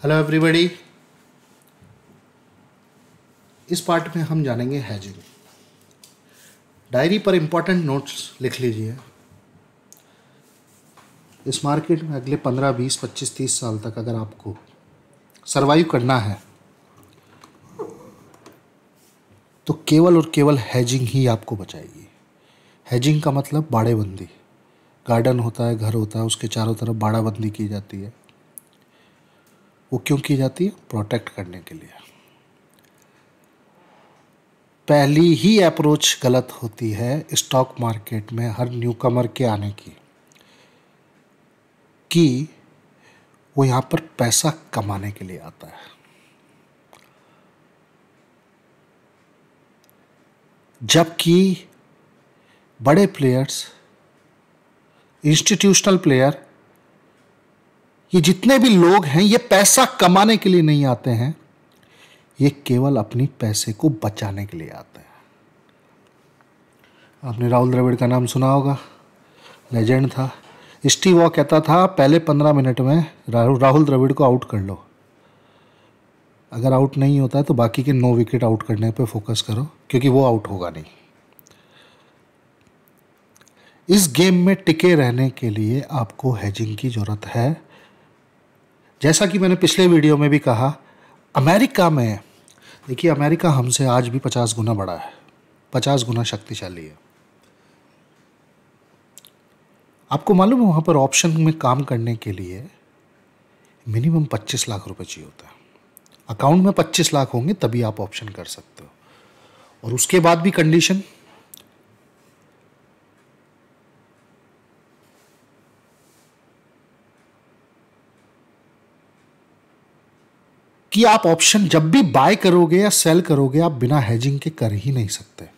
Hello everybody. इस part में हम जानेंगे हैजिंग। डायरी पर इम्पोर्टेंट नोट्स लिख लीजिए। इस मार्केट में अगले 15, 20, 25, 30 साल तक अगर आपको सरवाइव करना है तो केवल और केवल हैजिंग ही आपको बचाएगी। हैजिंग का मतलब बाड़ेबंदी। गार्डन होता है, घर होता है, उसके चारों तरफ बाड़ाबंदी की जाती है। वो क्यों की जाती है? प्रोटेक्ट करने के लिए। पहली ही अप्रोच गलत होती है स्टॉक मार्केट में हर न्यूकमर के आने की, कि वो यहाँ पर पैसा कमाने के लिए आता है। जबकि बड़े प्लेयर्स, इंस्टीट्यूशनल प्लेयर, ये जितने भी लोग हैं, ये पैसा कमाने के लिए नहीं आते हैं, ये केवल अपनी पैसे को बचाने के लिए आते हैं। आपने राहुल द्रविड़ का नाम सुना होगा, लेजेंड था। स्टीव वॉ कहता था पहले 15 मिनट में राहुल द्रविड़ को आउट कर लो। अगर आउट नहीं होता है तो बाकी के 9 विकेट आउट करने पे फोकस करो, क्योंकि वो आउट होगा नहीं। इस गेम में टिके रहने के लिए आपको हेजिंग की ज़रूरत है। जैसा कि मैंने पिछले वीडियो में भी कहा, अमेरिका में देखिए, अमेरिका हमसे आज भी 50 गुना बड़ा है, 50 गुना शक्तिशाली है। आपको मालूम है वहाँ पर ऑप्शन में काम करने के लिए मिनिमम 25 लाख रुपए चाहिए होता है। अकाउंट में 25 लाख होंगे तभी आप ऑप्शन कर सकते हो। और उसके बाद भी कंडीशन कि आप ऑप्शन जब भी बाय करोगे या सेल करोगे, आप बिना हेजिंग के कर ही नहीं सकते।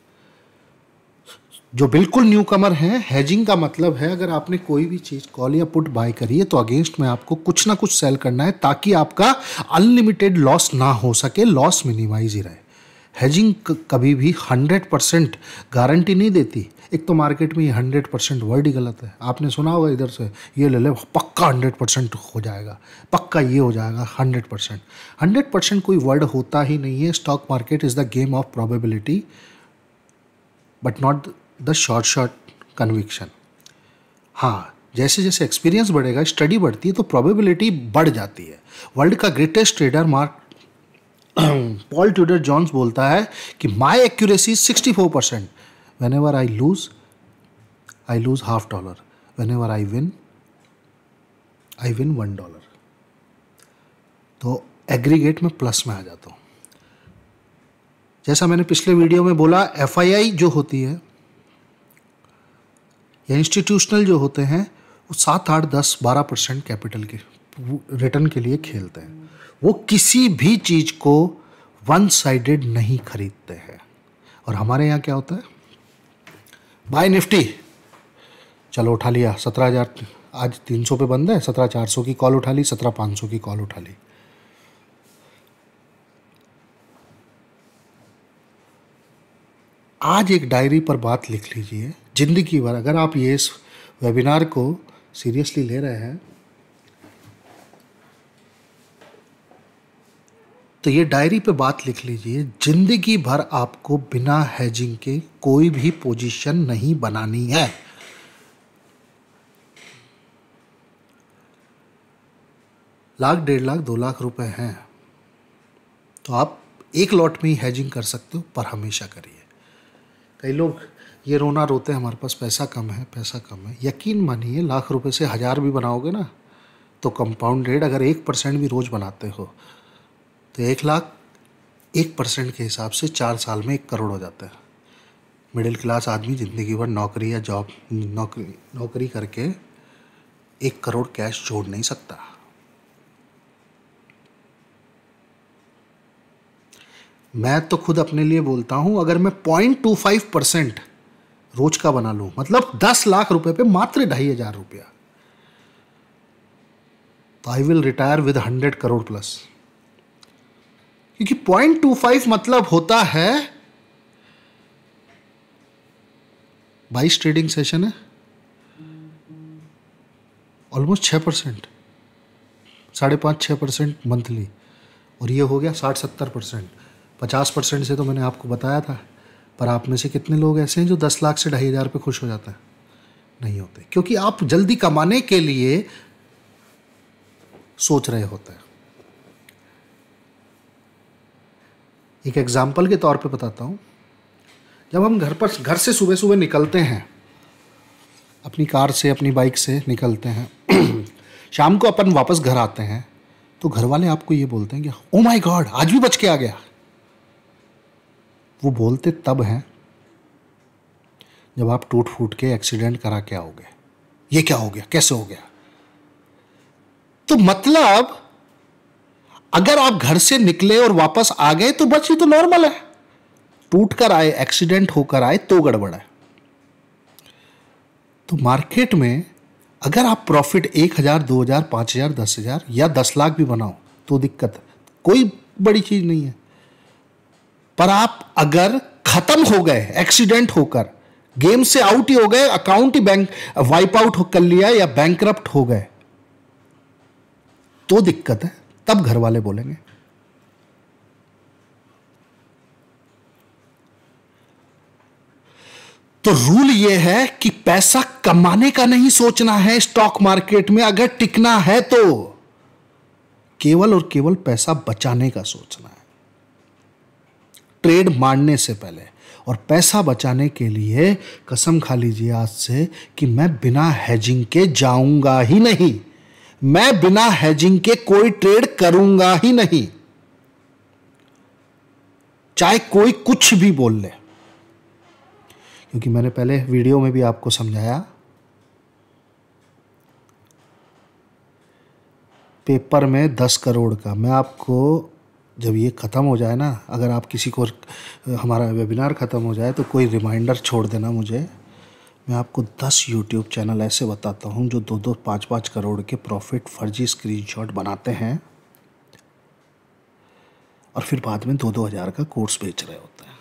जो बिल्कुल न्यू कमर है, हेजिंग का मतलब है अगर आपने कोई भी चीज़ कॉल या पुट बाय करी है तो अगेंस्ट में आपको कुछ ना कुछ सेल करना है, ताकि आपका अनलिमिटेड लॉस ना हो सके, लॉस मिनिमाइज ही रहे। हेजिंग कभी भी 100% गारंटी नहीं देती। एक तो मार्केट में ये 100% वर्ड ही गलत है। आपने सुना होगा इधर से, ये ले ले पक्का 100% हो जाएगा, पक्का ये हो जाएगा 100%। 100% कोई वर्ड होता ही नहीं है। Stock market is the game of probability but not the short conviction. हाँ, जैसे जैसे एक्सपीरियंस बढ़ेगा, स्टडी बढ़ती है, तो प्रोबेबिलिटी बढ़ जाती है। वर्ल्ड का greatest trader Paul Tudor Jones बोलता है कि my accuracy 64%। Whenever I lose $0.50। Whenever I win $1। तो एग्रीगेट में प्लस में आ जाता हूँ। जैसा मैंने पिछले वीडियो में बोला, FII जो होती है या इंस्टीट्यूशनल जो होते हैं, वो 7, 8, 10, 12% कैपिटल के रिटर्न के लिए खेलते हैं। वो किसी भी चीज़ को वन साइडेड नहीं खरीदते हैं। और हमारे यहाँ क्या होता है, बाय निफ्टी, चलो उठा लिया 17,000, आज 300 पे बंद है, 17,400 की कॉल उठा ली, 17,500 की कॉल उठा ली। आज एक डायरी पर बात लिख लीजिए, जिंदगी भर अगर आप ये इस वेबिनार को सीरियसली ले रहे हैं तो ये डायरी पे बात लिख लीजिए, जिंदगी भर आपको बिना हेजिंग के कोई भी पोजीशन नहीं बनानी है। लाख, 1.5 लाख, 2 लाख रुपए हैं तो आप एक लॉट में ही हेजिंग कर सकते हो, पर हमेशा करिए। कई लोग ये रोना रोते हैं हमारे पास पैसा कम है, पैसा कम है। यकीन मानिए, लाख रुपए से 1000 भी बनाओगे ना, तो कंपाउंड रेट अगर 1% भी रोज बनाते हो तो 1 लाख 1% के हिसाब से 4 साल में 1 करोड़ हो जाता है। मिडिल क्लास आदमी जिंदगी भर नौकरी या जॉब नौकरी करके 1 करोड़ कैश जोड़ नहीं सकता। मैं तो खुद अपने लिए बोलता हूं, अगर मैं 0.25% रोज का बना लूं, मतलब 10 लाख रुपए पे मात्र 2,500 रुपया, तो I will retire with 100 crore plus. क्योंकि 0.25 मतलब होता है 22 ट्रेडिंग सेशन है, ऑलमोस्ट 6%। 5.5-6% मंथली, और ये हो गया 60-70%। 50% से तो मैंने आपको बताया था। पर आप में से कितने लोग ऐसे हैं जो 10 लाख से 2,500 पे खुश हो जाते हैं? नहीं होते, क्योंकि आप जल्दी कमाने के लिए सोच रहे होते हैं। एक एग्जाम्पल के तौर पे बताता हूँ। जब हम घर से सुबह सुबह निकलते हैं, अपनी कार से अपनी बाइक से निकलते हैं शाम को अपन वापस घर आते हैं, तो घर वाले आपको ये बोलते हैं कि ओ माय गॉड, आज भी बच के आ गया। वो बोलते तब हैं जब आप टूट फूट के एक्सीडेंट करा के आओगे। ये क्या हो गया, कैसे हो गया? तो मतलब अगर आप घर से निकले और वापस आ गए तो बस, ये तो नॉर्मल है। टूट कर आए, एक्सीडेंट होकर आए तो गड़बड़ है। तो मार्केट में अगर आप प्रॉफिट 1,000, 2,000, 5,000, 10,000 या 10 लाख भी बनाओ तो दिक्कत है, कोई बड़ी चीज नहीं है। पर आप अगर खत्म हो गए एक्सीडेंट होकर, गेम से आउट ही हो गए, अकाउंट ही बैंक वाइप आउट कर लिया या बैंकरप्ट हो गए, तो दिक्कत है। तब घर वाले बोलेंगे। तो रूल यह है कि पैसा कमाने का नहीं सोचना है स्टॉक मार्केट में। अगर टिकना है तो केवल और केवल पैसा बचाने का सोचना है ट्रेड मारने से पहले। और पैसा बचाने के लिए कसम खा लीजिए आज से कि मैं बिना हेजिंग के जाऊंगा ही नहीं। मैं बिना हेजिंग के कोई ट्रेड करूंगा ही नहीं, चाहे कोई कुछ भी बोल ले। क्योंकि मैंने पहले वीडियो में भी आपको समझाया, पेपर में 10 करोड़ का। मैं आपको जब ये ख़त्म हो जाए ना, अगर आप किसी को हमारा वेबिनार ख़त्म हो जाए तो कोई रिमाइंडर छोड़ देना मुझे। मैं आपको 10 यूट्यूब चैनल ऐसे बताता हूँ जो 2-2, 5-5 करोड़ के प्रॉफिट फर्जी स्क्रीनशॉट बनाते हैं और फिर बाद में 2-2 हज़ार का कोर्स बेच रहे होते हैं।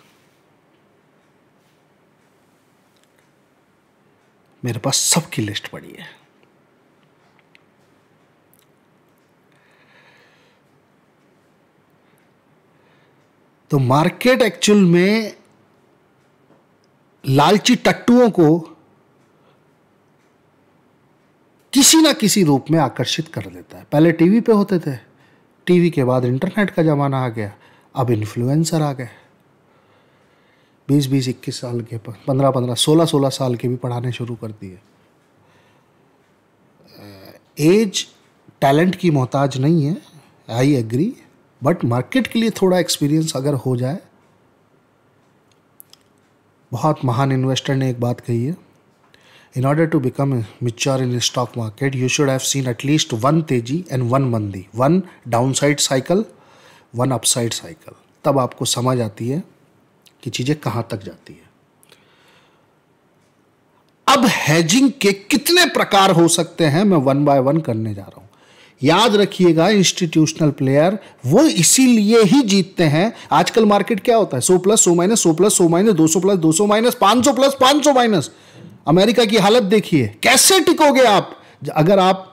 मेरे पास सबकी लिस्ट पड़ी है। तो मार्केट एक्चुअल में लालची टट्टुओं को किसी ना किसी रूप में आकर्षित कर देता है। पहले टीवी पे होते थे, टीवी के बाद इंटरनेट का ज़माना आ गया, अब इन्फ्लुएंसर आ गए। 20-20, 21 साल के, 15-15, 16-16 साल के भी पढ़ाने शुरू कर दिए। एज टैलेंट की मोहताज नहीं है, आई एग्री, बट मार्केट के लिए थोड़ा एक्सपीरियंस अगर हो जाए। बहुत महान इन्वेस्टर ने एक बात कही है, in order to become mature in stock market you should have seen at least 1 तेजी एंड 1 मंदी, 1 डाउनसाइड साइकिल, 1 अपसाइड साइकिल। तब आपको समझ आती है कि चीज़ें कहाँ तक जाती है। अब हेजिंग के कितने प्रकार हो सकते हैं मैं 1 बाय 1 करने जा रहा हूं। याद रखिएगा, इंस्टीट्यूशनल प्लेयर वो इसीलिए ही जीतते हैं। आजकल मार्केट क्या होता है, 100 plus 100 minus, 100 plus 100 minus, 200 plus 200 minus, 500 plus 500 minus. America की हालत देखिए, कैसे टिकोगे आप अगर आप।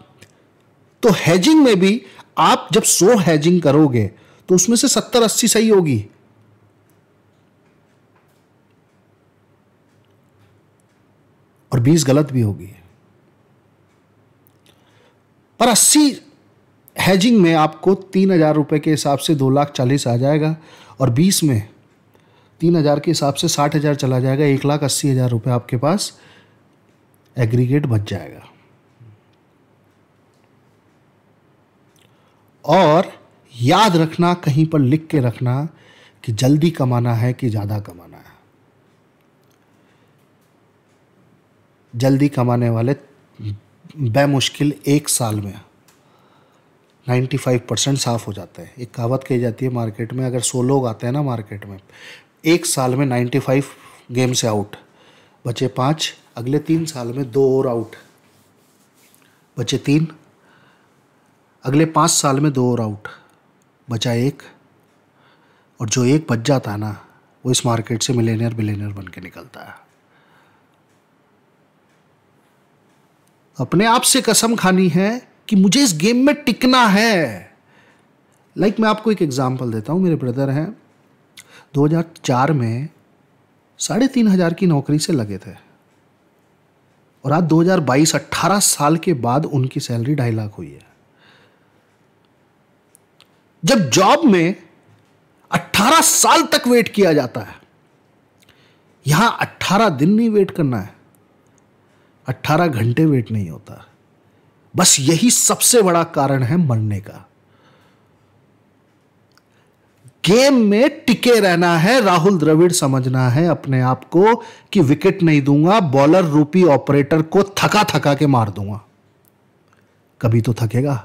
तो हेजिंग में भी आप जब 100 हेजिंग करोगे तो उसमें से 70-80 सही होगी और 20 गलत भी होगी। पर 80 हेजिंग में आपको 3,000 रुपए के हिसाब से 2,40,000 आ जाएगा और 20 में 3,000 के हिसाब से 60,000 चला जाएगा। 1,80,000 रुपये आपके पास एग्रीगेट बच जाएगा। और याद रखना, कहीं पर लिख के रखना कि जल्दी कमाना है कि ज़्यादा कमाना है। जल्दी कमाने वाले बेमुश्किल 1 साल में 95% साफ हो जाते हैं। एक कहावत कही जाती है मार्केट में, अगर 100 लोग आते हैं ना मार्केट में, 1 साल में 95 गेम से आउट, बचे 5, अगले 3 साल में 2 और आउट, बचे 3, अगले 5 साल में 2 और आउट, बचा 1, और जो 1 बच जाता है ना वो इस मार्केट से मिलेनियर बिलियनियर बन के निकलता है। अपने आप से कसम खानी है कि मुझे इस गेम में टिकना है। मैं आपको एक एग्जांपल देता हूं। मेरे ब्रदर हैं, 2004 में 3,500 की नौकरी से लगे थे और आज 2022 18 साल के बाद उनकी सैलरी 2.5 लाख हुई है। जब जॉब में 18 साल तक वेट किया जाता है, यहां 18 दिन नहीं वेट करना है, 18 घंटे वेट नहीं होता। बस यही सबसे बड़ा कारण है मरने का। गेम में टिके रहना है। राहुल द्रविड़ समझना है अपने आप को कि विकेट नहीं दूंगा, बॉलर रूपी ऑपरेटर को थका थका के मार दूंगा। कभी तो थकेगा।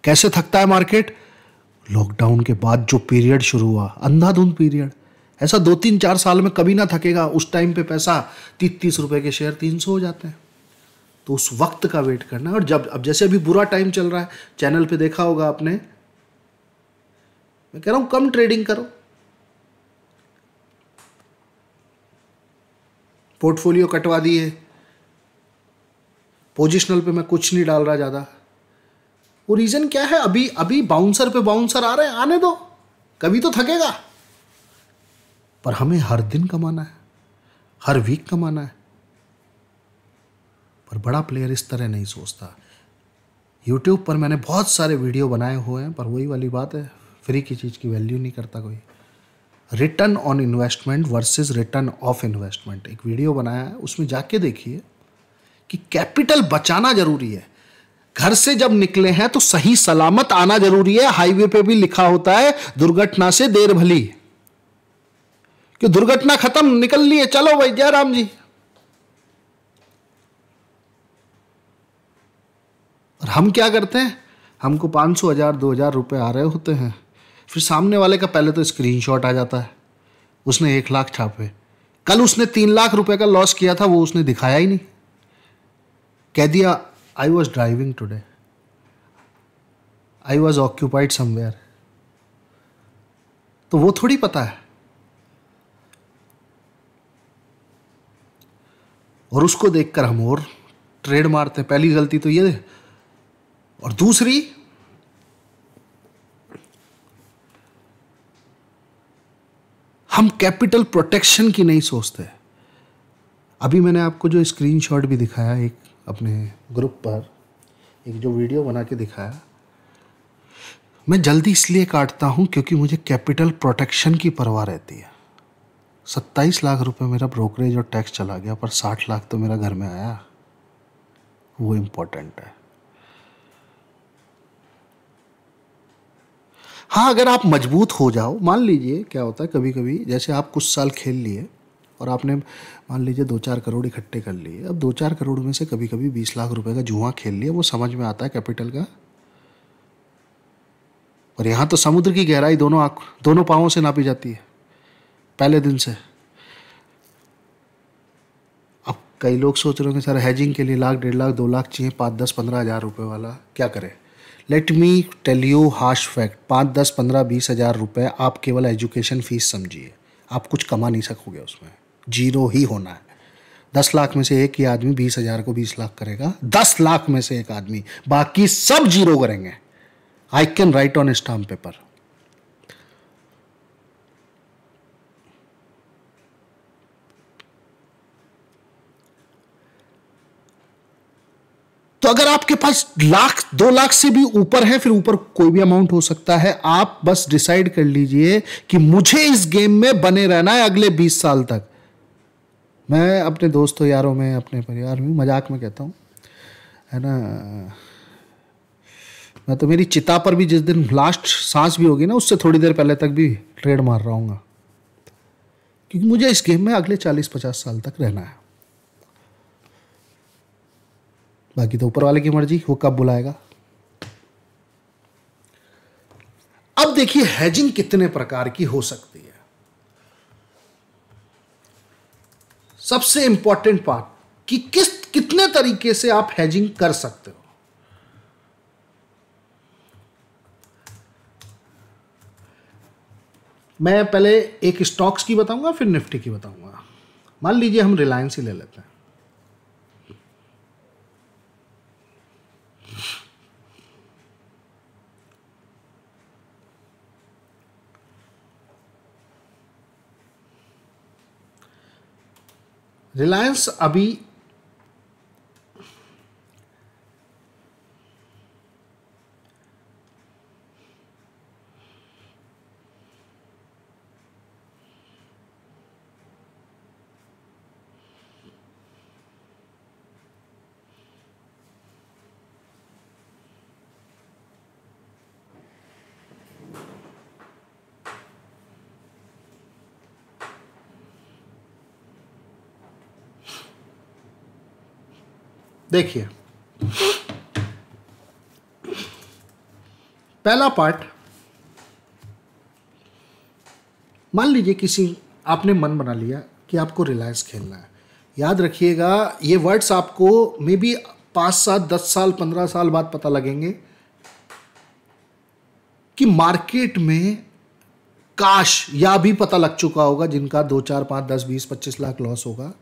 कैसे थकता है मार्केट? लॉकडाउन के बाद जो पीरियड शुरू हुआ, अंधाधुंध पीरियड, ऐसा 2-3-4 साल में कभी ना थकेगा। उस टाइम पे पैसा 30-30 रुपए के शेयर 300 हो जाते हैं। तो उस वक्त का वेट करना। और अब जैसे अभी बुरा टाइम चल रहा है, चैनल पे देखा होगा आपने, मैं कह रहा हूं कम ट्रेडिंग करो, पोर्टफोलियो कटवा दिए, पोजिशनल पे मैं कुछ नहीं डाल रहा ज्यादा। वो रीजन क्या है? अभी बाउंसर पे बाउंसर आ रहे हैं, आने दो, कभी तो थकेगा। पर हमें हर दिन कमाना है, हर वीक कमाना है। पर बड़ा प्लेयर इस तरह नहीं सोचता। यूट्यूब पर मैंने बहुत सारे वीडियो बनाए हुए हैं, पर वही वाली बात है, फ्री की चीज़ की वैल्यू नहीं करता कोई। Return on investment versus return of investment एक वीडियो बनाया है, उसमें जाके देखिए कि कैपिटल बचाना जरूरी है। घर से जब निकले हैं तो सही सलामत आना जरूरी है। हाईवे पे भी लिखा होता है दुर्घटना से देर भली, कि दुर्घटना खत्म, निकल लिए, चलो भाई जय राम जी। और हम क्या करते हैं? हमको 500, 1000, 2000 रुपए आ रहे होते हैं, फिर सामने वाले का पहले तो स्क्रीनशॉट आ जाता है, उसने 1 लाख छापे। कल उसने 3 लाख रुपए का लॉस किया था, वो उसने दिखाया ही नहीं, कह दिया I was driving today, I was occupied somewhere. तो वो थोड़ी पता है। और उसको देखकर हम और ट्रेड मारते हैं। पहली गलती तो ये। और दूसरी, हम कैपिटल प्रोटेक्शन की नहीं सोचते। अभी मैंने आपको जो स्क्रीनशॉट भी दिखाया एक अपने ग्रुप पर, एक जो वीडियो बना के दिखाया, मैं जल्दी इसलिए काटता हूं क्योंकि मुझे कैपिटल प्रोटेक्शन की परवाह रहती है। 27 लाख रुपए मेरा ब्रोकरेज और टैक्स चला गया, पर 60 लाख तो मेरा घर में आया, वो इंपॉर्टेंट है। हाँ, अगर आप मजबूत हो जाओ, मान लीजिए क्या होता है कभी कभी, जैसे आप कुछ साल खेल लिए और आपने मान लीजिए 2-4 करोड़ इकट्ठे कर लिए। अब 2-4 करोड़ में से कभी कभी 20 लाख रुपए का जुआ खेल लिया, वो समझ में आता है कैपिटल का। और यहाँ तो समुद्र की गहराई दोनों पाँवों से नापी जाती है पहले दिन से। अब कई लोग सोच रहे होंगे सर हेजिंग के लिए 1 लाख, 1.5 लाख, 2 लाख चाहिए, 5, 10, 15 हज़ार रुपये वाला क्या करें? Let me tell you harsh fact, 5, 10, 15, 20 हज़ार रुपये आप केवल एजुकेशन फीस समझिए। आप कुछ कमा नहीं सकोगे उसमें, जीरो ही होना है। 10 लाख में से एक ही आदमी 20 हज़ार को 20 लाख करेगा, 10 लाख में से एक आदमी, बाकी सब जीरो करेंगे। I can write on stamp paper. तो अगर आपके पास 1 लाख 2 लाख से भी ऊपर है, फिर ऊपर कोई भी अमाउंट हो सकता है, आप बस डिसाइड कर लीजिए कि मुझे इस गेम में बने रहना है अगले 20 साल तक। मैं अपने दोस्तों यारों में, अपने परिवार में मजाक में कहता हूँ, है ना, मैं तो मेरी चिता पर भी जिस दिन लास्ट सांस भी होगी ना, उससे थोड़ी देर पहले तक भी ट्रेड मार रहा हूँगा, क्योंकि मुझे इस गेम में अगले 40-50 साल तक रहना है। बाकी तो ऊपर वाले की मर्जी, वो कब बुलाएगा। अब देखिए हेजिंग कितने प्रकार की हो सकती है। सबसे इंपॉर्टेंट पार्ट कि कितने तरीके से आप हेजिंग कर सकते हो। मैं पहले एक स्टॉक्स की बताऊंगा, फिर निफ्टी की बताऊंगा। मान लीजिए हम रिलायंस ही ले लेते हैं। रिलायंस अभी देखिए, पहला पार्ट, मान लीजिए किसी आपने मन बना लिया कि आपको रिलायंस खेलना है। याद रखिएगा, ये वर्ड्स आपको मे बी 5 साल 10 साल 15 साल बाद पता लगेंगे कि मार्केट में काश, या भी पता लग चुका होगा जिनका 2 4 5 10 20 25 लाख लॉस होगा,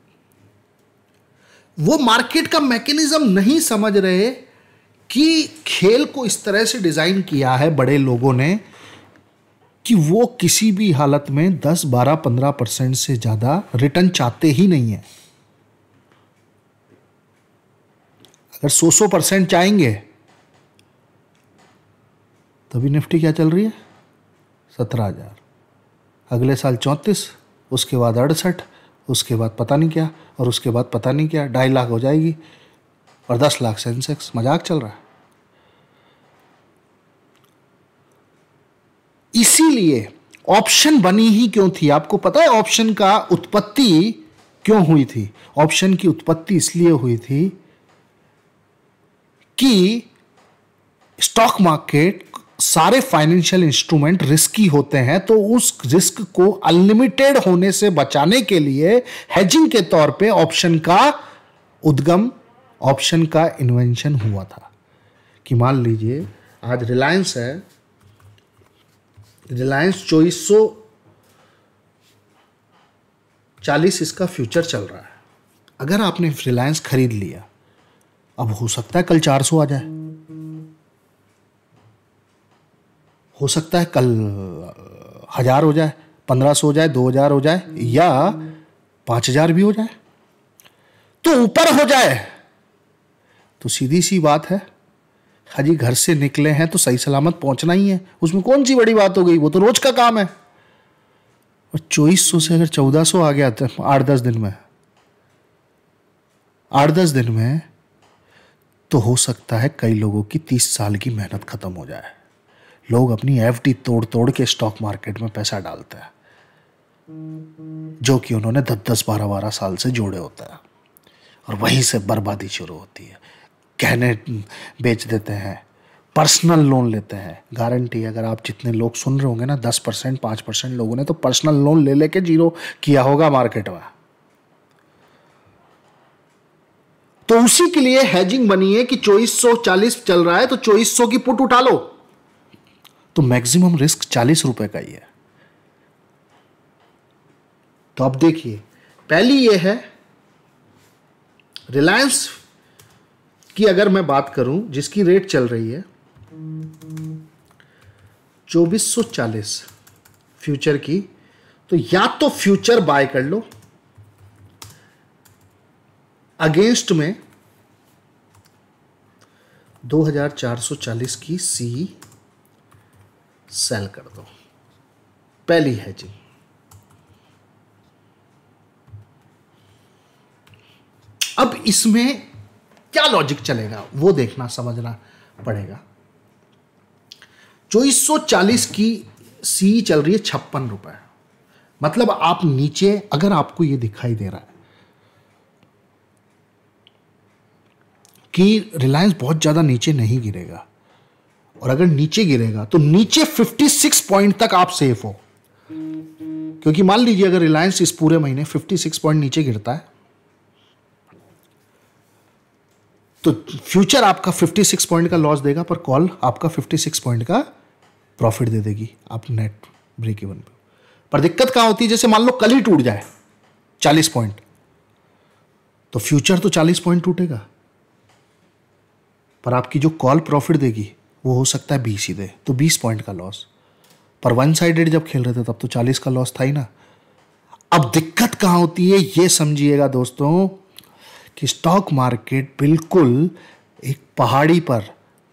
वो मार्केट का मैकेनिज्म नहीं समझ रहे कि खेल को इस तरह से डिजाइन किया है बड़े लोगों ने कि वो किसी भी हालत में 10 12 15% से ज्यादा रिटर्न चाहते ही नहीं है। अगर 100% चाहेंगे तो भी निफ्टी क्या चल रही है 17,000, अगले साल 34, उसके बाद 68, उसके बाद पता नहीं क्या, और उसके बाद पता नहीं क्या, 2.5 लाख हो जाएगी, और 10 लाख सेंसेक्स। मजाक चल रहा है। इसीलिए ऑप्शन बनी ही क्यों थी? आपको पता है ऑप्शन का उत्पत्ति क्यों हुई थी? ऑप्शन की उत्पत्ति इसलिए हुई थी कि स्टॉक मार्केट, सारे फाइनेंशियल इंस्ट्रूमेंट रिस्की होते हैं, तो उस रिस्क को अनलिमिटेड होने से बचाने के लिए हेजिंग के तौर पे ऑप्शन का उद्गम, ऑप्शन का इन्वेंशन हुआ था। कि मान लीजिए आज रिलायंस है, रिलायंस 2440 इसका फ्यूचर चल रहा है। अगर आपने रिलायंस खरीद लिया, अब हो सकता है कल 400 आ जाए, हो सकता है कल 1000 हो जाए, 1500 हो जाए, 2000 हो जाए, या 5000 भी हो जाए, तो ऊपर हो जाए तो सीधी सी बात है, हाजी घर से निकले हैं तो सही सलामत पहुंचना ही है। उसमें कौन सी बड़ी बात हो गई, वो तो रोज का काम है। और 2400 से अगर 1400 आ गया तो 8-10 दिन में, 8-10 दिन में, तो हो सकता है कई लोगों की 30 साल की मेहनत खत्म हो जाए। लोग अपनी एफडी तोड़ तोड़ के स्टॉक मार्केट में पैसा डालते हैं, जो कि उन्होंने 10-10 12-12 साल से जोड़े होते हैं, और वहीं से बर्बादी शुरू होती है। गहने बेच देते हैं, पर्सनल लोन लेते हैं। गारंटी, अगर आप जितने लोग सुन रहे होंगे ना, 10% 5% लोगों ने तो पर्सनल लोन ले लेके जीरो किया होगा मार्केट में। तो उसी के लिए हेजिंग बनी है कि 2440 चल रहा है तो 2400 की पुट उठा लो, तो मैक्सिमम रिस्क 40 रुपए का ही है। तो अब देखिए, पहली ये है रिलायंस की, अगर मैं बात करूं जिसकी रेट चल रही है 2440 फ्यूचर की, तो या तो फ्यूचर बाय कर लो, अगेंस्ट में 2440 की सी सेल कर दो। पहली हेजिंग। अब इसमें क्या लॉजिक चलेगा वो देखना समझना पड़ेगा। 2440 की सी चल रही है 56 रुपए, मतलब आप नीचे, अगर आपको ये दिखाई दे रहा है कि रिलायंस बहुत ज्यादा नीचे नहीं गिरेगा, और अगर नीचे गिरेगा तो नीचे 56 पॉइंट तक आप सेफ हो। क्योंकि मान लीजिए अगर रिलायंस इस पूरे महीने 56 पॉइंट नीचे गिरता है, तो फ्यूचर आपका 56 पॉइंट का लॉस देगा, पर कॉल आपका 56 पॉइंट का प्रॉफिट दे देगी, आप नेट ब्रेक इवन पे। पर दिक्कत कहां होती है, जैसे मान लो कल ही टूट जाए 40 पॉइंट, तो फ्यूचर तो 40 पॉइंट टूटेगा, पर आपकी जो कॉल प्रॉफिट देगी वो हो सकता है 20 ही दे, तो 20 पॉइंट का लॉस। पर वन साइडेड जब खेल रहे थे तब तो 40 का लॉस था ही ना। अब दिक्कत कहां होती है ये समझिएगा दोस्तों, कि स्टॉक मार्केट बिल्कुल एक पहाड़ी पर,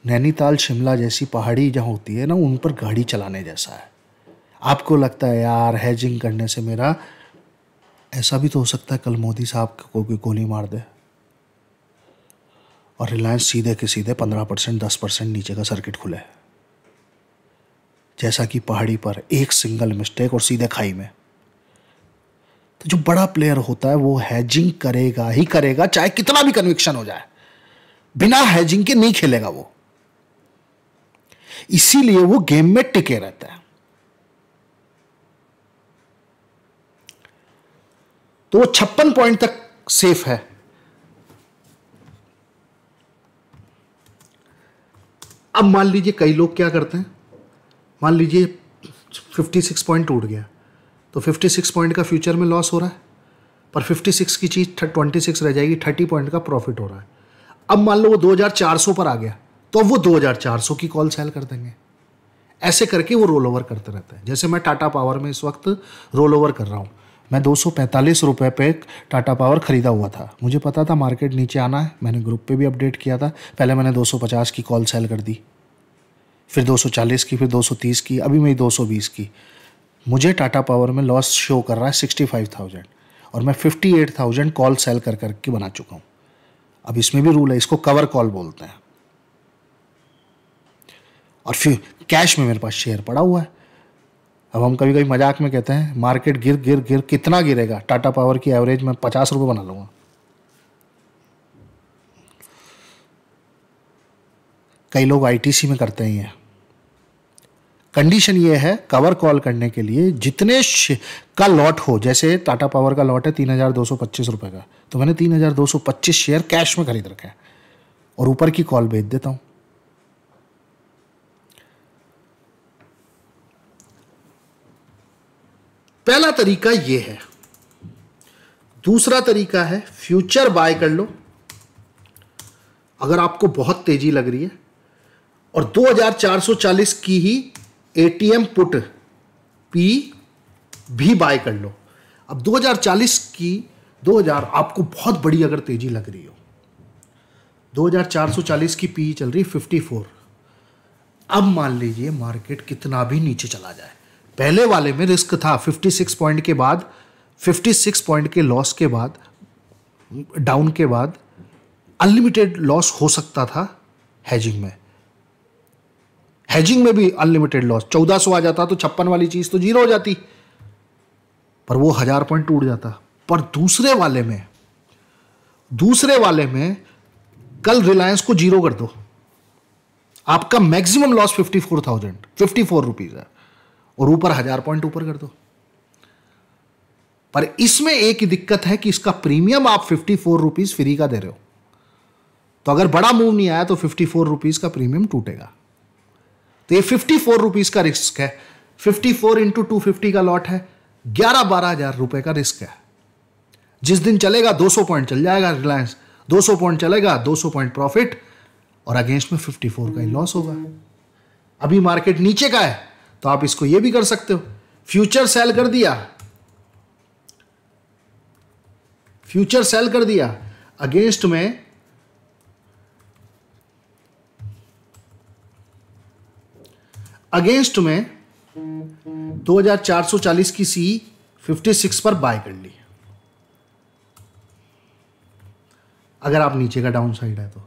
नैनीताल शिमला जैसी पहाड़ी जहां होती है ना, उन पर गाड़ी चलाने जैसा है। आपको लगता है यार हेजिंग करने से मेरा, ऐसा भी तो हो सकता है कल मोदी साहब को कोई गोली मार दे और रिलायंस सीधे के सीधे 15% 10% नीचे का सर्किट खुले, जैसा कि पहाड़ी पर एक सिंगल मिस्टेक और सीधे खाई में। तो जो बड़ा प्लेयर होता है वो हेजिंग करेगा ही करेगा, चाहे कितना भी कन्विक्शन हो जाए, बिना हेजिंग के नहीं खेलेगा वो। इसीलिए वो गेम में टिके रहता है। तो वो 56 पॉइंट तक सेफ है। अब मान लीजिए कई लोग क्या करते हैं, मान लीजिए 56 पॉइंट टूट गया, तो 56 पॉइंट का फ्यूचर में लॉस हो रहा है, पर 56 की चीज 26 रह जाएगी, 30 पॉइंट का प्रॉफिट हो रहा है। अब मान लो वो 2400 पर आ गया, तो अब वो 2400 की कॉल सेल कर देंगे। ऐसे करके वो रोल ओवर करते रहते हैं। जैसे मैं टाटा पावर में इस वक्त रोल ओवर कर रहा हूँ। मैं 245 रुपये पे टाटा पावर खरीदा हुआ था। मुझे पता था मार्केट नीचे आना है, मैंने ग्रुप पे भी अपडेट किया था। पहले मैंने 250 की कॉल सेल कर दी, फिर 240 की, फिर 230 की, अभी मेरी 220 की। मुझे टाटा पावर में लॉस शो कर रहा है 65,000 और मैं 58,000 कॉल सेल कर करके बना चुका हूँ। अब इसमें भी रूल है, इसको कवर कॉल बोलते हैं। और फिर कैश में मेरे पास शेयर पड़ा हुआ है। अब हम कभी कभी मजाक में कहते हैं मार्केट गिर गिर गिर कितना गिरेगा, टाटा पावर की एवरेज में 50 रुपये बना लूँगा। कई लोग आईटीसी में करते ही हैं। कंडीशन ये है, कवर कॉल करने के लिए जितने का लॉट हो, जैसे टाटा पावर का लॉट है 3,225 रुपये का, तो मैंने 3,225 शेयर कैश में खरीद रखे हैं और ऊपर की कॉल बेच देता हूँ। पहला तरीका ये है। दूसरा तरीका है फ्यूचर बाय कर लो। अगर आपको बहुत तेजी लग रही है और 2440 की ही एटीएम पुट पी भी बाय कर लो। अब 2040 की 2000 आपको बहुत बड़ी अगर तेजी लग रही हो, 2440 की पी चल रही 54। अब मान लीजिए मार्केट कितना भी नीचे चला जाए, पहले वाले में रिस्क था 56 पॉइंट के बाद, 56 पॉइंट के लॉस के बाद, डाउन के बाद अनलिमिटेड लॉस हो सकता था। हेजिंग में भी अनलिमिटेड लॉस, 1400 आ जाता तो 56 वाली चीज तो जीरो हो जाती, पर वो 1000 पॉइंट टूट जाता। पर दूसरे वाले में कल रिलायंस को जीरो कर दो, आपका मैक्सिमम लॉस 54 रुपीज है और ऊपर 1000 पॉइंट ऊपर कर दो। पर इसमें एक ही दिक्कत है कि इसका प्रीमियम आप 54 रुपीज फ्री का दे रहे हो, तो अगर बड़ा मूव नहीं आया तो 54 रुपीज का प्रीमियम टूटेगा। तो ये 54 रुपीज का रिस्क है। 54 इंटू 250 का लॉट है, 11-12 हजार रुपए का रिस्क है। जिस दिन चलेगा 200 पॉइंट चल जाएगा रिलायंस, 200 पॉइंट चलेगा 200 पॉइंट प्रॉफिट और अगेंस्ट में 54 का ही लॉस होगा। अभी मार्केट नीचे का है तो आप इसको ये भी कर सकते हो, फ्यूचर सेल कर दिया, अगेंस्ट में अगेंस्ट में 2440 की सी 56 पर बाय कर ली। अगर आप नीचे का डाउन साइड है तो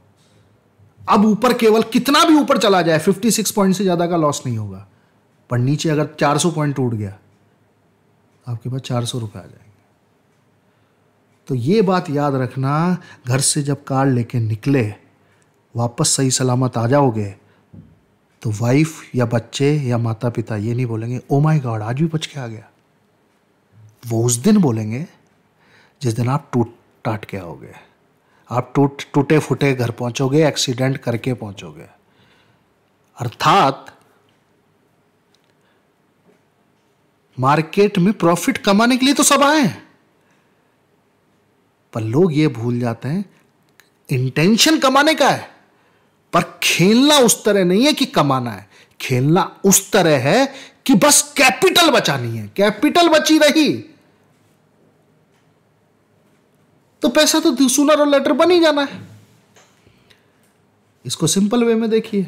अब ऊपर केवल कितना भी ऊपर चला जाए 56 पॉइंट से ज्यादा का लॉस नहीं होगा, पर नीचे अगर 400 पॉइंट टूट गया आपके पास 400 रुपए आ जाएंगे। तो ये बात याद रखना, घर से जब कार लेके निकले वापस सही सलामत आ जाओगे तो वाइफ या बच्चे या माता पिता ये नहीं बोलेंगे ओ माय गॉड आज भी बच के आ गया। वो उस दिन बोलेंगे जिस दिन आप टूट टाट के आओगे, आप टूटे फूटे घर पहुंचोगे, एक्सीडेंट करके पहुंचोगे। अर्थात मार्केट में प्रॉफिट कमाने के लिए तो सब आए हैं, पर लोग ये भूल जाते हैं इंटेंशन कमाने का है, पर खेलना उस तरह नहीं है कि कमाना है। खेलना उस तरह है कि बस कैपिटल बचानी है। कैपिटल बची रही तो पैसा तो सूनर और लेटर बन ही जाना है। इसको सिंपल वे में देखिए,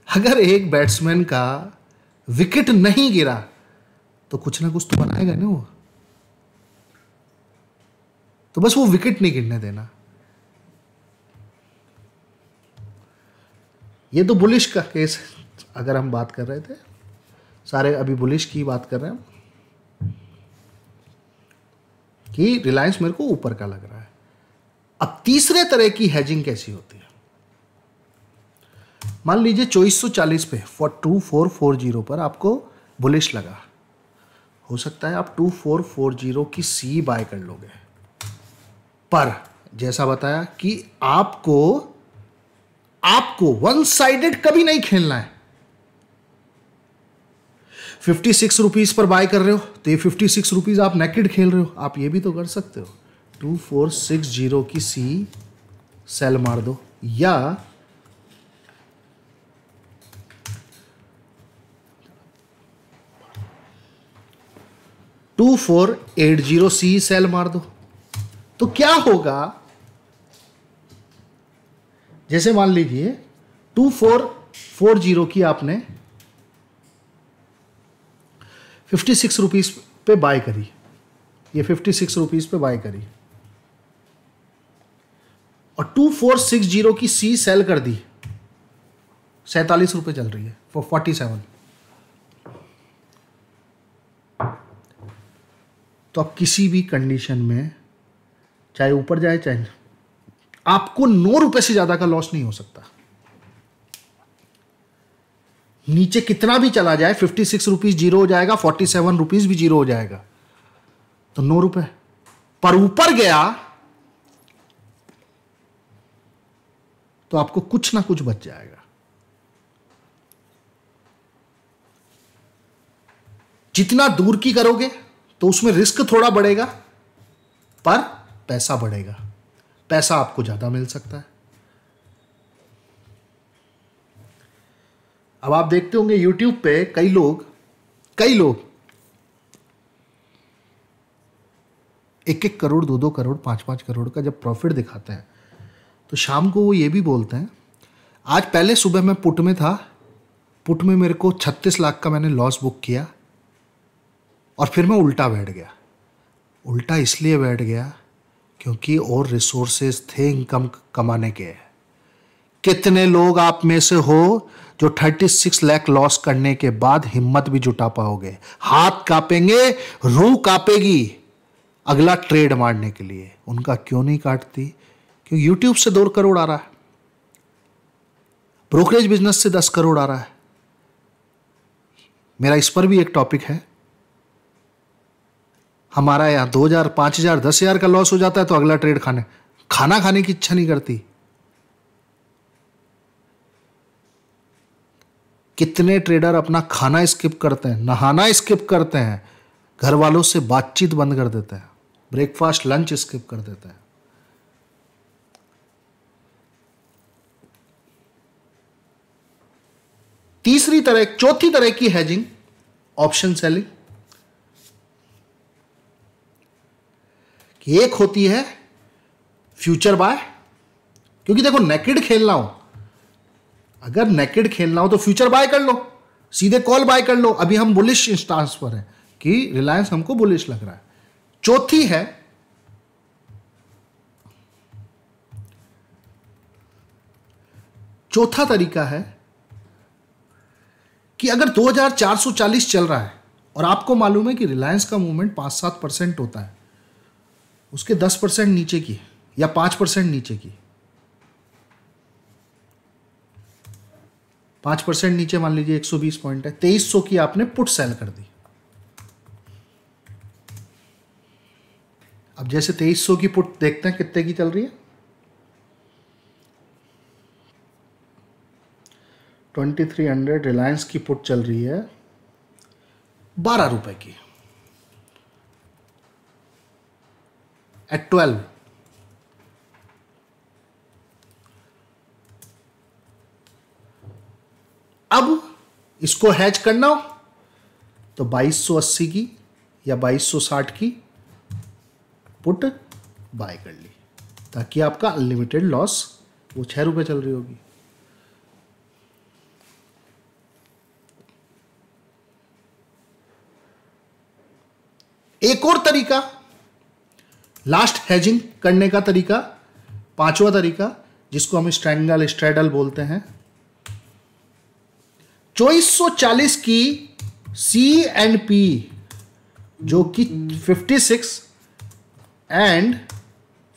अगर एक बैट्समैन का विकेट नहीं गिरा तो कुछ ना कुछ तो बनाएगा ना वो, तो बस वो विकेट नहीं गिरने देना। ये तो बुलिश का केस अगर हम बात कर रहे थे, सारे अभी बुलिश की बात कर रहे हैं कि रिलायंस मेरे को ऊपर का लग रहा है। अब तीसरे तरह की हेजिंग कैसी होती है? मान लीजिए 2440 पे 2440 पर आपको बुलिश लगा, हो सकता है आप 2440 की सी बाय कर लोगे, पर जैसा बताया कि आपको वन साइडेड कभी नहीं खेलना है। 56 रुपीज पर बाय कर रहे हो तो ये 56 रुपीज आप नेकेड खेल रहे हो, आप ये भी तो कर सकते हो 2460 की सी सेल मार दो, या 2480 सी सेल मार दो। तो क्या होगा, जैसे मान लीजिए 2440 की आपने 56 रुपीज पे बाय करी, ये 56 रुपीज पे बाय करी, और 2460 की सी सेल कर दी, 47 रुपए चल रही है, 47। तो अब किसी भी कंडीशन में चाहे ऊपर जाए चाहे, आपको 9 रुपए से ज्यादा का लॉस नहीं हो सकता। नीचे कितना भी चला जाए 56 रुपीज जीरो हो जाएगा, 47 रुपीज भी जीरो हो जाएगा, तो 9 रुपए। पर ऊपर गया तो आपको कुछ ना कुछ बच जाएगा। जितना दूर की करोगे तो उसमें रिस्क थोड़ा बढ़ेगा, पर पैसा बढ़ेगा, पैसा आपको ज्यादा मिल सकता है। अब आप देखते होंगे YouTube पे कई लोग 1-1 करोड़ 2-2 करोड़ 5-5 करोड़ का जब प्रॉफिट दिखाते हैं तो शाम को वो ये भी बोलते हैं, आज पहले सुबह मैं पुट में था, पुट में मेरे को 36 लाख का मैंने लॉस बुक किया और फिर मैं उल्टा बैठ गया। उल्टा इसलिए बैठ गया क्योंकि और रिसोर्सेज थे इनकम कमाने के। कितने लोग आप में से हो जो 36 लाख लॉस करने के बाद हिम्मत भी जुटा पाओगे? हाथ कांपेंगे, रूह कांपेगी अगला ट्रेड मारने के लिए। उनका क्यों नहीं काटती? क्योंकि यूट्यूब से 2 करोड़ आ रहा है, ब्रोकरेज बिजनेस से 10 करोड़ आ रहा है। मेरा इस पर भी एक टॉपिक है। हमारा यहां 2000 5000 10,000 का लॉस हो जाता है तो अगला ट्रेड खाना खाने की इच्छा नहीं करती। कितने ट्रेडर अपना खाना स्किप करते हैं, नहाना स्किप करते हैं, घर वालों से बातचीत बंद कर देते हैं, ब्रेकफास्ट लंच स्किप कर देते हैं। चौथी तरह की हेजिंग ऑप्शन सेलिंग, कि एक होती है फ्यूचर बाय। क्योंकि देखो नेकेड खेलना हो, अगर नेकेड खेलना हो तो फ्यूचर बाय कर लो, सीधे कॉल बाय कर लो। अभी हम बुलिश इंस्टांस पर हैं कि रिलायंस हमको बुलिश लग रहा है। चौथी है चौथा तरीका है कि अगर 2440 चल रहा है और आपको मालूम है कि रिलायंस का मूवमेंट 5-7% होता है, उसके 10% नीचे की या 5% नीचे की, 5% नीचे मान लीजिए 120 पॉइंट है, 2300 की आपने पुट सेल कर दी। अब जैसे 2300 की पुट देखते हैं कितने की चल रही है, 2300 रिलायंस की पुट चल रही है 12 रुपए की एट 12। अब इसको हैच करना हो तो 2280 की या 2260 की पुट बाय कर ली। ताकि आपका अनलिमिटेड लॉस, वो 6 रुपये चल रही होगी। एक और तरीका, लास्ट हेजिंग करने का तरीका, पांचवा तरीका, जिसको हम स्ट्रैडल बोलते हैं। 2440 की C&P जो कि 56 एंड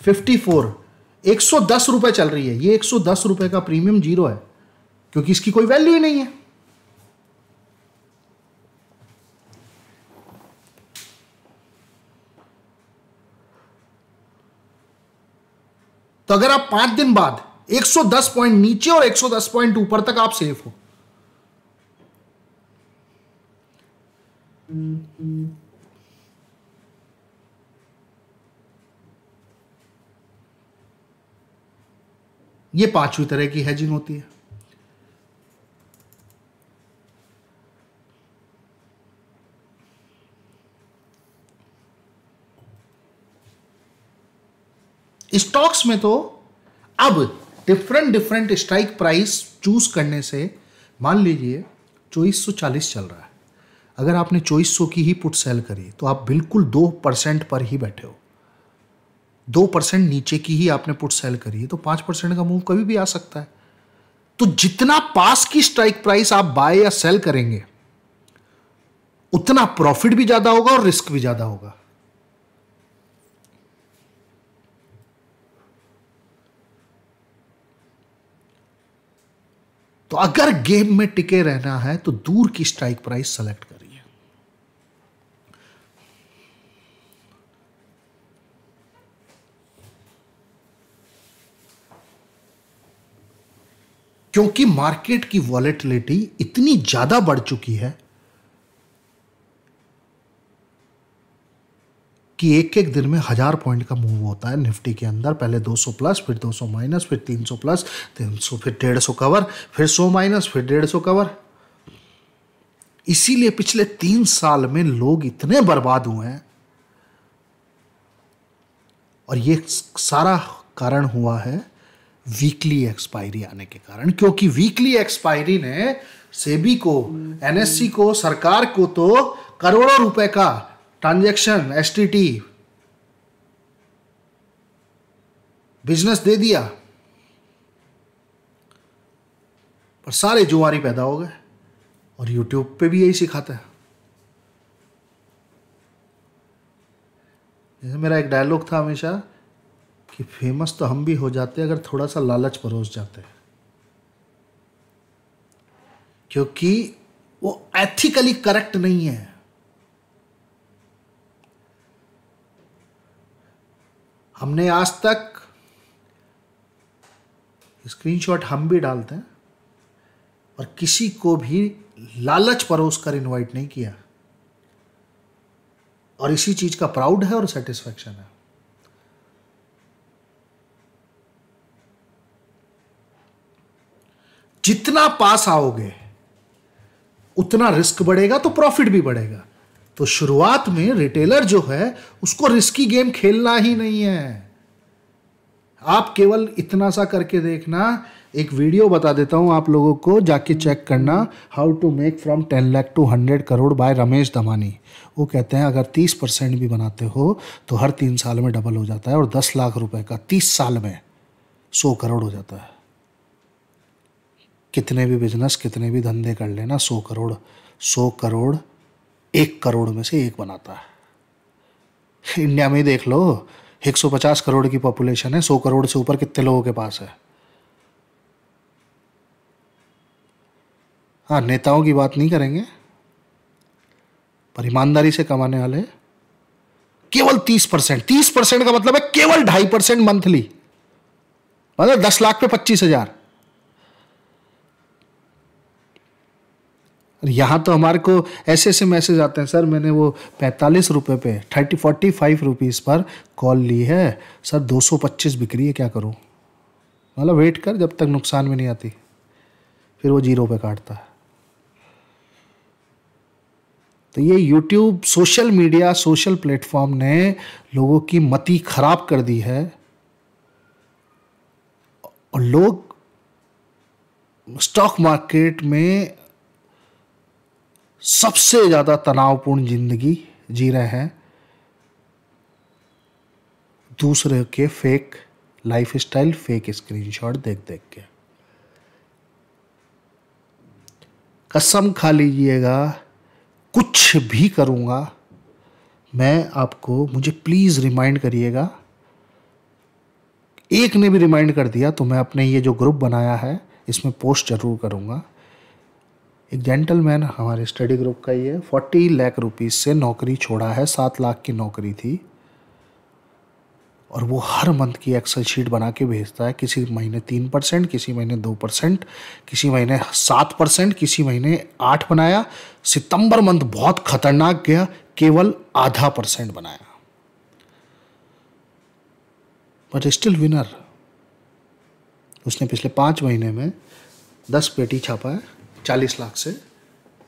54 110 रुपए चल रही है। ये 110 रुपए का प्रीमियम जीरो है, क्योंकि इसकी कोई वैल्यू ही नहीं है। तो अगर आप 5 दिन बाद 110 पॉइंट नीचे और 110 पॉइंट ऊपर तक आप सेफ हो, ये पांचवी तरह की हेजिंग होती है। स्टॉक्स में तो अब डिफरेंट स्ट्राइक प्राइस चूज करने से, मान लीजिए 2440 चल रहा है, अगर आपने 2400 की ही पुट सेल करी तो आप बिल्कुल 2% पर ही बैठे हो। 2% नीचे की ही आपने पुट सेल करी है तो 5% का मूव कभी भी आ सकता है। तो जितना पास की स्ट्राइक प्राइस आप बाय या सेल करेंगे, उतना प्रॉफिट भी ज्यादा होगा और रिस्क भी ज्यादा होगा। तो अगर गेम में टिके रहना है तो दूर की स्ट्राइक प्राइस सेलेक्ट करिए। क्योंकि मार्केट की वॉलेटिलिटी इतनी ज्यादा बढ़ चुकी है कि एक एक दिन में 1000 पॉइंट का मूव होता है निफ्टी के अंदर। पहले 200 प्लस, फिर 200 माइनस, फिर 300 प्लस, 300, फिर 150 कवर, फिर 100 माइनस, फिर 150 कवर। इसीलिए पिछले 3 साल में लोग इतने बर्बाद हुए हैं, और ये सारा कारण हुआ है वीकली एक्सपायरी आने के कारण। क्योंकि वीकली एक्सपायरी ने सेबी को, एनएससी को, सरकार को तो करोड़ों रुपए का ट्रांजैक्शन, एसटीटी बिजनेस दे दिया, पर सारे जुआरी पैदा हो गए। और यूट्यूब पे भी यही सिखाता है। जैसे मेरा एक डायलॉग था हमेशा कि फेमस तो हम भी हो जाते अगर थोड़ा सा लालच परोस जाते, क्योंकि वो एथिकली करेक्ट नहीं है। हमने आज तक, स्क्रीनशॉट हम भी डालते हैं, और किसी को भी लालच परोस कर इनवाइट नहीं किया, और इसी चीज का प्राउड है और सेटिस्फैक्शन है। जितना पास आओगे उतना रिस्क बढ़ेगा तो प्रॉफिट भी बढ़ेगा। तो शुरुआत में रिटेलर जो है उसको रिस्की गेम खेलना ही नहीं है। आप केवल इतना सा करके देखना, एक वीडियो बता देता हूं आप लोगों को, जाके चेक करना, how to make from 10 lakh to 100 crore by Ramesh Damani. वो कहते हैं अगर 30% भी बनाते हो तो हर 3 साल में डबल हो जाता है, और 10 लाख रुपए का 30 साल में 100 करोड़ हो जाता है। कितने भी बिजनेस, कितने भी धंधे कर लेना, 100 करोड़ 1 करोड़ में से एक बनाता है। इंडिया में ही देख लो, 150 करोड़ की पॉपुलेशन है, 100 करोड़ से ऊपर कितने लोगों के पास है। हाँ, नेताओं की बात नहीं करेंगे, पर ईमानदारी से कमाने वाले केवल 30%। 30% का मतलब है केवल 2.5% मंथली, मतलब 10 लाख पे 25,000। यहां तो हमारे को ऐसे ऐसे मैसेज आते हैं, सर मैंने वो 45 रुपए पे 45 रुपीज़ पर कॉल ली है सर, 225 बिक रही है, क्या करूं। मतलब वेट कर जब तक नुकसान में नहीं आती, फिर वो 0 पे काटता है। तो ये YouTube, social media, social platform ने लोगों की मति खराब कर दी है। और लोग स्टॉक मार्केट में सबसे ज़्यादा तनावपूर्ण जिंदगी जी रहे हैं दूसरे के fake life style, fake screenshot देख देख के। कसम खा लीजिएगा, कुछ भी करूँगा मैं आपको, मुझे प्लीज़ रिमाइंड करिएगा। एक ने भी रिमाइंड कर दिया तो मैं अपने ये जो ग्रुप बनाया है इसमें पोस्ट जरूर करूँगा। एक जेंटलमैन हमारे स्टडी ग्रुप का ही है, 40 लाख रुपीज़ से नौकरी छोड़ा है, 7 लाख की नौकरी थी, और वो हर मंथ की एक्सेल शीट बना के भेजता है। किसी महीने 3%, किसी महीने 2%, किसी महीने 7%, किसी महीने 8 बनाया। सितंबर मंथ बहुत खतरनाक गया, केवल %0.5 बनाया, बट स्टिल विनर। उसने पिछले 5 महीने में 10 पेटी छापा है 40 लाख से,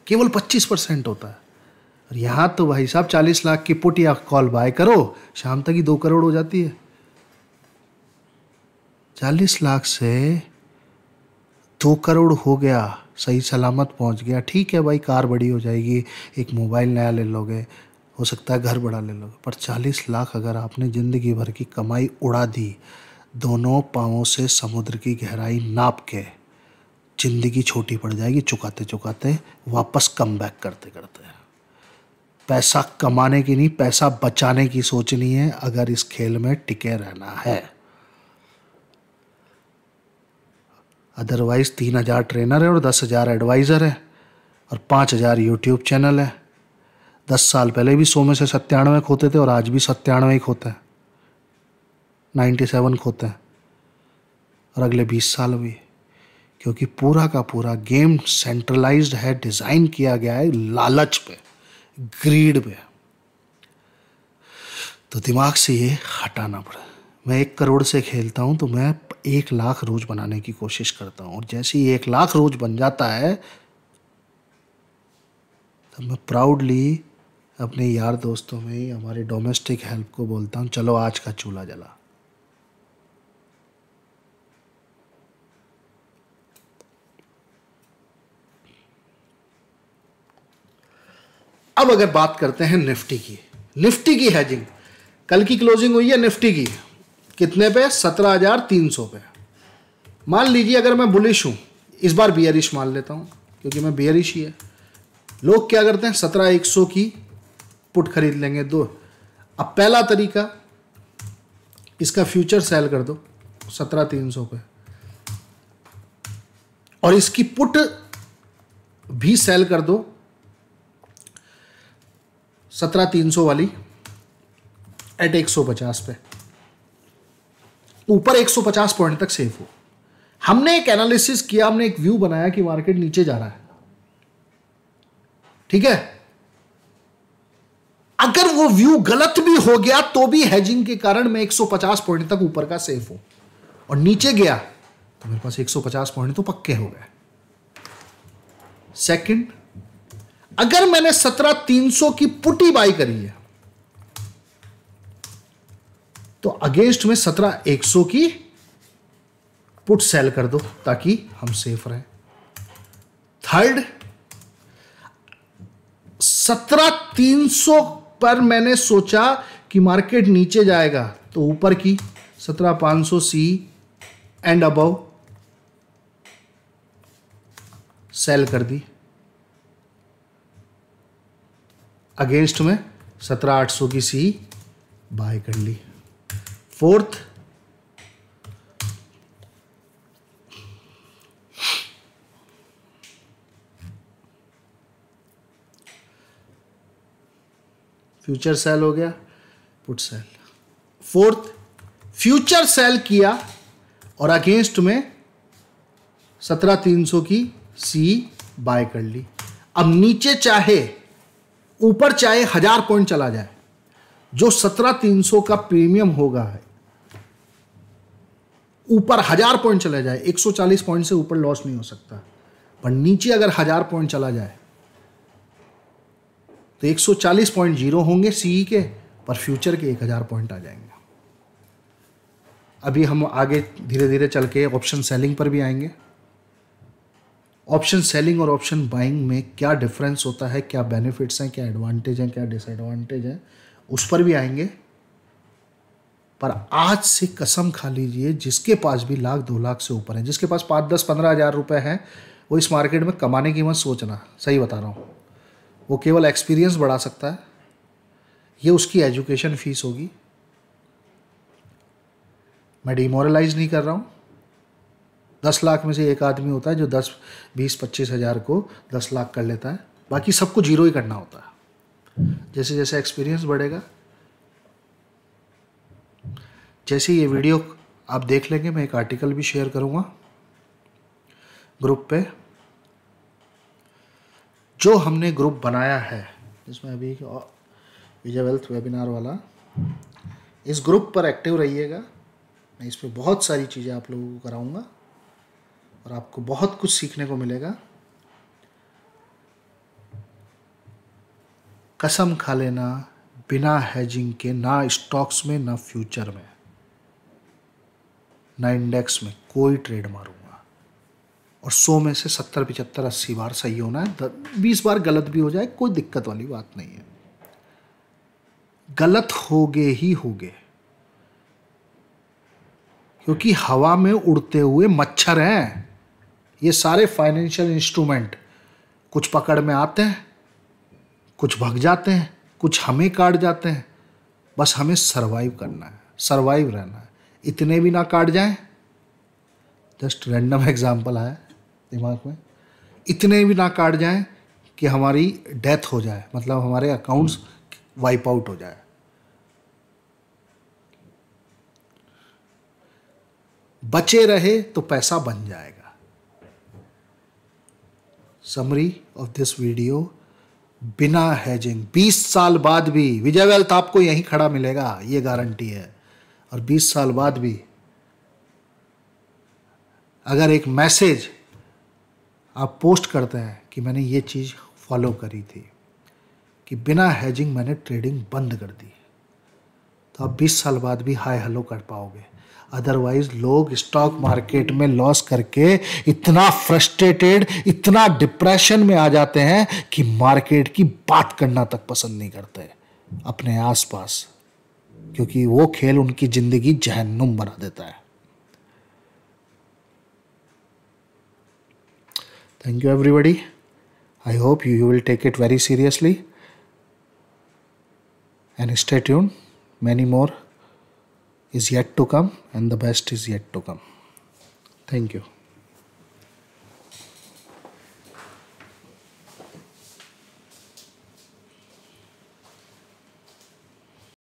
केवल 25% होता है। और यहाँ तो भाई साहब 40 लाख की पुट या कॉल बाय करो, शाम तक ही 2 करोड़ हो जाती है। 40 लाख से 2 करोड़ हो गया, सही सलामत पहुँच गया। ठीक है भाई, कार बड़ी हो जाएगी, एक मोबाइल नया ले लोगे, हो सकता है घर बड़ा ले लोगे, पर 40 लाख अगर आपने ज़िंदगी भर की कमाई उड़ा दी, दोनों पाँवों से समुद्र की गहराई नाप के, ज़िंदगी छोटी पड़ जाएगी चुकाते चुकाते, वापस कम बैक करते करते। पैसा कमाने की नहीं, पैसा बचाने की सोचनी है अगर इस खेल में टिके रहना है। अदरवाइज 3000 ट्रेनर है और 10,000 एडवाइज़र है और 5,000 यूट्यूब चैनल है। 10 साल पहले भी 100 में से 97 खोते थे और आज भी 97 ही खोते हैं, 97 खोते हैं, और अगले 20 साल भी, क्योंकि पूरा का पूरा गेम सेंट्रलाइज्ड है, डिज़ाइन किया गया है लालच पे, ग्रीड पे। तो दिमाग से ये हटाना पड़ा। मैं 1 करोड़ से खेलता हूँ तो मैं 1 लाख रोज बनाने की कोशिश करता हूँ, और जैसे ही 1 लाख रोज बन जाता है तब मैं प्राउडली अपने यार दोस्तों में, हमारे डोमेस्टिक हेल्प को बोलता हूँ, चलो आज का चूल्हा जला। अब अगर बात करते हैं निफ्टी की हैजिंग, कल की क्लोजिंग हुई है निफ्टी की कितने पे? 17,300 पे। मान लीजिए अगर मैं बुलिश हूं, इस बार बियरिश मान लेता हूं क्योंकि मैं बियरिश ही है। लोग क्या करते हैं, 17,100 की पुट खरीद लेंगे 2। अब पहला तरीका, इसका फ्यूचर सेल कर दो 17,300 पे, और इसकी पुट भी सेल कर दो 17,300 वाली एट 150 पे, ऊपर 150 पॉइंट तक सेफ हो। हमने एक एनालिसिस किया, हमने एक व्यू बनाया कि मार्केट नीचे जा रहा है, ठीक है। अगर वो व्यू गलत भी हो गया तो भी हेजिंग के कारण मैं 150 पॉइंट तक ऊपर का सेफ हूं, और नीचे गया तो मेरे पास 150 पॉइंट तो पक्के हो गए। सेकंड, अगर मैंने 17,300 की पुटी बाई करी है तो अगेंस्ट में 17,100 की पुट सेल कर दो ताकि हम सेफ रहें। थर्ड, 17,300 पर मैंने सोचा कि मार्केट नीचे जाएगा तो ऊपर की 17,500 सी एंड अबव सेल कर दी, अगेंस्ट में 17,800 की सी बाय कर ली। फोर्थ, फ्यूचर सेल हो गया, put sell. Fourth, future cell किया और अगेंस्ट में 17,300 की सी बाय कर ली। अब नीचे चाहे ऊपर चाहे 1000 पॉइंट चला जाए, जो 17,300 का प्रीमियम होगा है, ऊपर 1000 पॉइंट चला जाए, 140 पॉइंट से ऊपर लॉस नहीं हो सकता, पर नीचे अगर 1000 पॉइंट चला जाए तो 140 पॉइंट जीरो होंगे सीई के, पर फ्यूचर के 1000 पॉइंट आ जाएंगे। अभी हम आगे धीरे धीरे चल के ऑप्शन सेलिंग पर भी आएंगे। ऑप्शन सेलिंग और ऑप्शन बाइंग में क्या डिफरेंस होता है, क्या बेनिफिट्स हैं, क्या एडवांटेज हैं, क्या डिसएडवांटेज हैं, उस पर भी आएंगे। पर आज से कसम खा लीजिए, जिसके पास भी 1,00,000-2,00,000 से ऊपर है, जिसके पास 5, 10, 15 हज़ार रुपये हैं, वो इस मार्केट में कमाने की मत सोचना। सही बता रहा हूँ। वो केवल एक्सपीरियंस बढ़ा सकता है, ये उसकी एजुकेशन फीस होगी। मैं डिमोरलाइज नहीं कर रहा हूँ। 10 लाख में से एक आदमी होता है जो 10, 20, 25 हज़ार को 10 लाख कर लेता है, बाकी सबको जीरो ही करना होता है। जैसे जैसे एक्सपीरियंस बढ़ेगा, जैसे ये वीडियो आप देख लेंगे, मैं एक आर्टिकल भी शेयर करूँगा ग्रुप पे, जो हमने ग्रुप बनाया है, जिसमें अभी विजय वेल्थ वेबिनार वाला, इस ग्रुप पर एक्टिव रहिएगा। मैं इस पर बहुत सारी चीज़ें आप लोगों को कराऊंगा और आपको बहुत कुछ सीखने को मिलेगा। कसम खा लेना, बिना हेजिंग के ना स्टॉक्स में, ना फ्यूचर में, ना इंडेक्स में कोई ट्रेड मारूंगा। और 100 में से 70, 75, 80 बार सही होना है, 20 बार गलत भी हो जाए, कोई दिक्कत वाली बात नहीं है। गलत होगे ही होगे, क्योंकि हवा में उड़ते हुए मच्छर हैं ये सारे फाइनेंशियल इंस्ट्रूमेंट। कुछ पकड़ में आते हैं, कुछ भाग जाते हैं, कुछ हमें काट जाते हैं। बस हमें सरवाइव करना है, सरवाइव रहना है। इतने भी ना काट जाएं, जस्ट रैंडम एग्जांपल आया दिमाग में, इतने भी ना काट जाएं कि हमारी डेथ हो जाए, मतलब हमारे अकाउंट्स वाइप आउट हो जाए। बचे रहे तो पैसा बन जाएगा। समरी ऑफ दिस वीडियो, बिना हेजिंग 20 साल बाद भी विजय वेल्थ आपको यहीं खड़ा मिलेगा, ये गारंटी है। और 20 साल बाद भी अगर एक मैसेज आप पोस्ट करते हैं कि मैंने ये चीज़ फॉलो करी थी, कि बिना हेजिंग मैंने ट्रेडिंग बंद कर दी, तो आप 20 साल बाद भी हाय हेलो कर पाओगे। अदरवाइज लोग स्टॉक मार्केट में लॉस करके इतना फ्रस्ट्रेटेड, इतना डिप्रेशन में आ जाते हैं कि मार्केट की बात करना तक पसंद नहीं करते अपने आसपास, क्योंकि वो खेल उनकी जिंदगी जहन्नुम बना देता है। Thank you everybody. I hope you will take it very seriously and stay tuned. Many more is yet to come and the best is yet to come. Thank you.